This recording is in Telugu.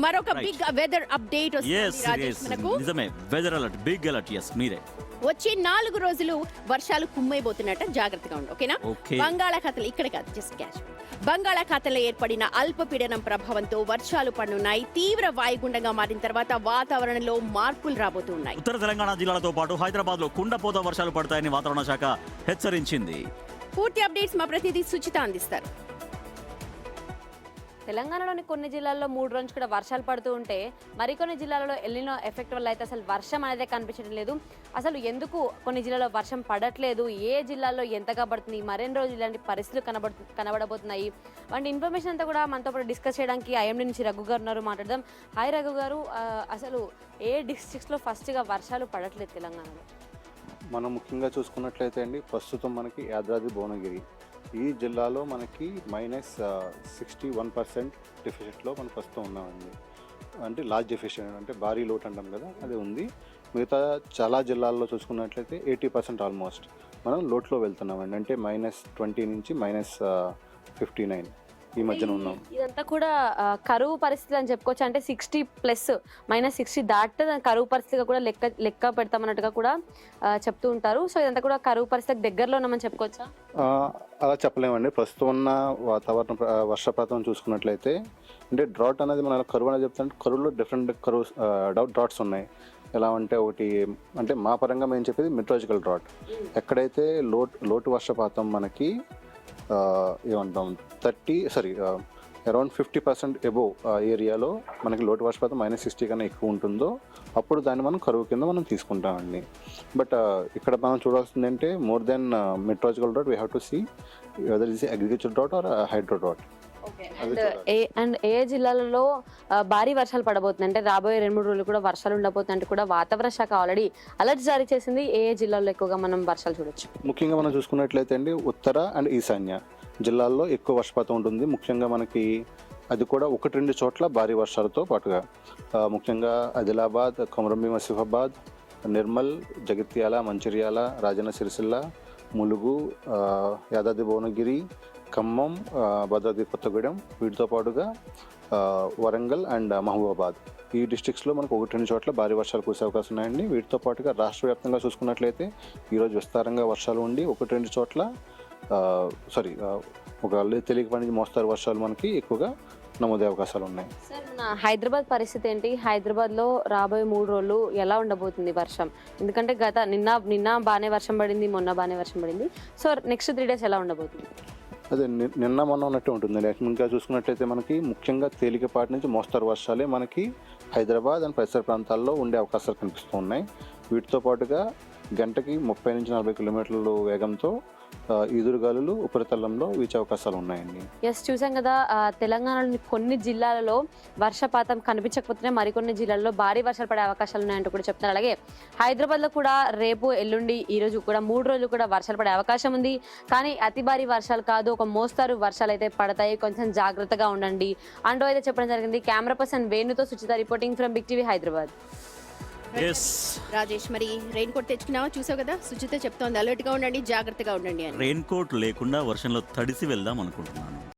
మరొక Right. బిగ్ వెదర్ అప్డేట్ వస్తుంది రాజేష్ మనకు. నిజమే, వెదర్ అలర్ట్, బిగ్ అలర్ట్. మీరే వచ్చే 4 రోజులు వర్షాలు కుమ్మైపోతున్నట్ట, జాగ్రత్తగా ఉండు, ఓకేనా? Okay. బంగాళాఖాతంలో ఇక్కడ కాదు, జస్ట్ క్యాచ్. బంగాళాఖాతంలో ఏర్పడిన అల్పపీడనం ప్రభావంతో వర్షాలు పడనున్నాయి. తీవ్ర వాయుగుండంగా మారిన తర్వాత వాతావరణంలో మార్పులు రాబోతున్నాయి. ఉత్తర తెలంగాణ జిల్లాలతో పాటు హైదరాబాద్ లో కుండపోత వర్షాలు పడతాయని వాతావరణ శాఖ హెచ్చరించింది. పూర్తి అప్డేట్స్ మా ప్రతినిధి సుచిత అందిస్తారు. తెలంగాణలోని కొన్ని జిల్లాల్లో 3 రోజులు కూడా వర్షాలు పడుతూ ఉంటే మరికొన్ని జిల్లాలలో ఎల్నినో ఎఫెక్ట్ వల్ల అయితే అసలు వర్షం అనేది కనిపించడం లేదు. అసలు ఎందుకు కొన్ని జిల్లాలో వర్షం పడట్లేదు, ఏ జిల్లాల్లో ఎంతగా పడుతుంది, మరెన్ని రోజులు ఇలాంటి పరిస్థితులు కనబడబోతున్నాయి వంటి ఇన్ఫర్మేషన్ అంతా కూడా మనతో పాటు డిస్కస్ చేయడానికి ఐఎండీ నుంచి రఘు గారు ఉన్నారు. మాట్లాడదాం. హాయ్ రఘు గారు, అసలు ఏ డిస్ట్రిక్ట్స్లో ఫస్ట్గా వర్షాలు పడట్లేదు తెలంగాణలో? మనం ముఖ్యంగా చూసుకున్నట్లయితే అండి, ప్రస్తుతం మనకి యాదాద్రి భువనగిరి ఈ జిల్లాలో మనకి -61% డెఫిసిట్లో మనం ప్రస్తుతం ఉన్నామండి. అంటే లార్జ్ డెఫిసిట్ అంటే భారీ లోటు అంటాం కదా, అది ఉంది. మిగతా చాలా జిల్లాల్లో చూసుకున్నట్లయితే 80% ఆల్మోస్ట్ మనం లోట్లో వెళ్తున్నామండి. అంటే -20 నుంచి -59 ఈ మధ్యన ఉన్నాం. ఇదంతా కూడా కరువు పరిస్థితి అని చెప్పుకోవచ్చు. అంటే 60+ -60 దాటితే కరువు పరిస్థితిగా కూడా లెక్క పెడతామన్నట్టుగా కూడా చెప్తూ ఉంటారు. సో ఇదంతా కూడా కరువు పరిస్థితికి దగ్గరలో ఉన్నామని చెప్పుకోవచ్చా? అలా చెప్పలేమండి. ప్రస్తుతం ఉన్న వాతావరణ వర్షపాతం చూసుకున్నట్లయితే అంటే డ్రాట్ అనేది మన కరువు అనేది చెప్తుంటే కరువులో డిఫరెంట్ డ్రాట్స్ ఉన్నాయి. ఎలా అంటే ఒకటి అంటే మా పరంగా మేము చెప్పేది మెట్రాలజికల్ డ్రాట్. ఎక్కడైతే లోటు వర్షపాతం మనకి ఏమంటాం అరౌండ్ 50% ఎబోవ్ ఏరియాలో మనకి లోటు వర్షపాతం -60 కన్నా ఎక్కువ ఉంటుందో అప్పుడు దాన్ని మనం కరువు కింద మనం తీసుకుంటామండి. బట్ ఇక్కడ మనం చూడాల్సింది అంటే more than meteorological drought we have to see whether is agriculture drought or hydro drought. And ఏ జిల్లాలలో భారీ వర్షాలు పడబోతుంది అంటే రాబోయే 2-3 రోజులు కూడా వర్షాలు ఉండబోతుందంటే కూడా వాతావరణ శాఖ ఆల్రెడీ అలర్ట్ జారీ చేసింది. ఏ జిల్లాల్లో ఎక్కువగా మనం వర్షాలు చూడొచ్చు? ముఖ్యంగా మనం చూసుకున్నట్లయితే అండి, ఉత్తర అండ్ ఈశాన్య జిల్లాల్లో ఎక్కువ వర్షపాతం ఉంటుంది. ముఖ్యంగా మనకి అది కూడా 1-2 చోట్ల భారీ వర్షాలతో పాటుగా ముఖ్యంగా ఆదిలాబాద్, కొమరంభీం ఆసిఫాబాద్, నిర్మల్, జగిత్యాల, మంచిర్యాల, రాజన్న సిరిసిల్ల, ములుగు, యాదాద్రి భువనగిరి, ఖమ్మం, భద్రాద్రి కొత్తగూడెం, వీటితో పాటుగా వరంగల్ అండ్ మహబూబాబాద్ ఈ డిస్ట్రిక్ట్స్లో మనకు 1-2 చోట్ల భారీ వర్షాలు కురిసే అవకాశం ఉన్నాయండి. వీటితో పాటుగా రాష్ట్ర వ్యాప్తంగా చూసుకున్నట్లయితే ఈరోజు విస్తారంగా వర్షాలు ఉండి 1-2 చోట్ల ఒక తేలికపాటి నుంచి మోస్తారు వర్షాలు మనకి ఎక్కువగా నమోదే అవకాశాలు ఉన్నాయి. సార్, మన హైదరాబాద్ పరిస్థితి ఏంటి? హైదరాబాద్లో రాబోయే 3 రోజులు ఎలా ఉండబోతుంది వర్షం? ఎందుకంటే నిన్న బాగానే వర్షం పడింది, మొన్న బాగానే వర్షం పడింది. సో నెక్స్ట్ 3 డేస్ ఎలా ఉండబోతుంది? అదే నిన్న మొన్న ఉన్నట్టే ఉంటుంది. ఇంకా చూసుకున్నట్లయితే మనకి ముఖ్యంగా తేలికపాటి నుంచి మోస్తారు వర్షాలే మనకి హైదరాబాద్ అండ్ పరిసర ప్రాంతాల్లో ఉండే అవకాశాలు కనిపిస్తూ ఉన్నాయి. వీటితో పాటుగా గంటకి 30 నుంచి 40 కిలోమీటర్ల వేగంతో ఈదురుగాలులు ఉపరితలంలో వీచే అవకాశాలు ఉన్నాయండి. చూసాం కదా, తెలంగాణలోని కొన్ని జిల్లాలలో వర్షపాతం కనిపించకపోతే మరికొన్ని జిల్లాల్లో భారీ వర్షాలు పడే అవకాశాలు ఉన్నాయంటూ కూడా చెప్తున్నారు. అలాగే హైదరాబాద్లో కూడా రేపు, ఎల్లుండి, ఈ రోజు కూడా 3 రోజులు కూడా వర్షాలు పడే అవకాశం ఉంది. కానీ అతి భారీ వర్షాలు కాదు, ఒక మోస్తారు వర్షాలు అయితే పడతాయి, కొంచెం జాగ్రత్తగా ఉండండి అంటూ అయితే చెప్పడం జరిగింది. కెమెరా పర్సన్ వేణుతో Suchitha reporting from big TV Hyderabad. Rajesh, మరి రెయిన్ కోట్ తెచ్చుకున్నావా? చూసావు కదా, సుచిత చెప్తోంది అలర్ట్ గా ఉండండి, జాగ్రత్తగా ఉండండి అని. రెయిన్ కోట్ లేకుండా వర్షంలో తడిసి వెళ్దాం అనుకుంటున్నాను.